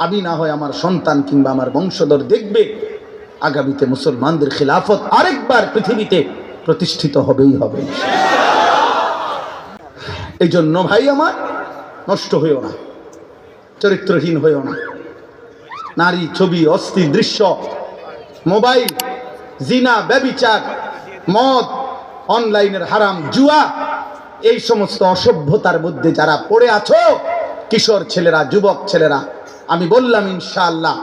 আমি না হয় আমার সন্তান কিংবা আমার বংশধর দেখবে আগামীতে মুসলমানদের খিলাফত আরেকবার পৃথিবীতে প্রতিষ্ঠিত হবেই হবে। এই জন্য ভাই আমার, নষ্ট হইও না, চরিত্রহীন হইও না। নারী, ছবি, অস্থির দৃশ্য, মোবাইল, জিনা, ব্যভিচার, মদ, অনলাইনের হারাম, জুয়া, এই সমস্ত অসভ্যতার মধ্যে যারা পড়ে আছো কিশোর ছেলেরা, যুবক ছেলেরা, আমি বললাম ইনশাআল্লাহ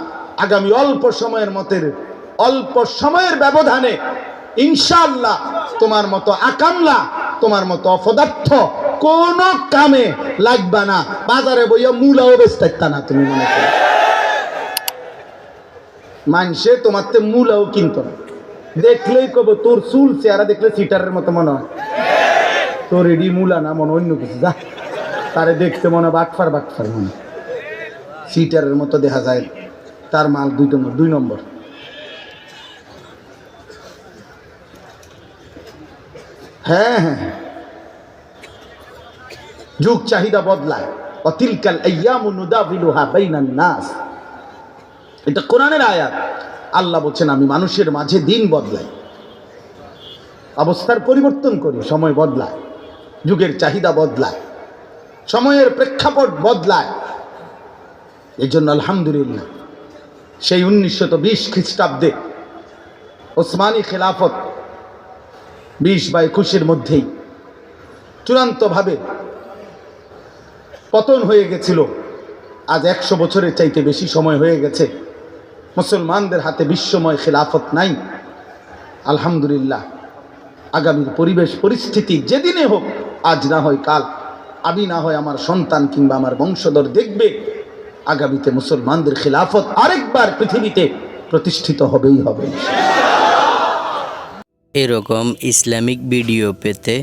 আগামী অল্প সময়ের ব্যবধানে ইনশাআল্লাহ তোমার মতো আকামলা, তোমার মতো অপদার্থ কোন কামে লাগবা না। বাজারে বইয়া মূলাও বেচতে না, তুমি মনে করো মানুষে তোমার তে মূলাও কিনত না। দেখলেই কব তোর চুল চেহারা দেখলে সিটারের মতো মনে হয়, তোর এডি মূলা না, মনে অন্য কিছু। যা তারে দেখতে মনে বাটফার মনে, সিটারের মতো দেখা যায়। তার মাল 2 নম্বর। হ্যাঁ হ্যাঁ, যুগ চাহিদা বদলায়। অতিলকাল আইয়ামু নুদাবিলুহা বাইনান নাস, এটা কোরআনের আয়াত। আল্লাহ বলছেন আমি মানুষের মাঝে দিন বদলাই, অবস্থার পরিবর্তন করি, সময় বদলায়, যুগের চাহিদা বদলায়, সময়ের প্রেক্ষাপট বদলায়। এই জন্য আলহামদুলিল্লাহ সেই 1920 খ্রিস্টাব্দে ওসমানী খেলাফত 20 বা 21-এর মধ্যেই চূড়ান্তভাবে পতন হয়ে গেছিল। আজ 100 বছরের চাইতে বেশি সময় হয়ে গেছে, মুসলমানদের হাতে বিশ্বময় খেলাফত নাই। আলহামদুলিল্লাহ আগামীর পরিবেশ পরিস্থিতি যেদিনে হোক, আজ না হয় কাল, আমি না হয় আমার সন্তান কিংবা আমার বংশধর দেখবে আগামীতে মুসলমানদের খিলাফত আরেকবার পৃথিবীতে প্রতিষ্ঠিত হবেই হবে। এরকম ইসলামিক ভিডিও পেতে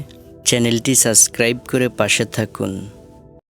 চ্যানেলটি সাবস্ক্রাইব করে পাশে থাকুন।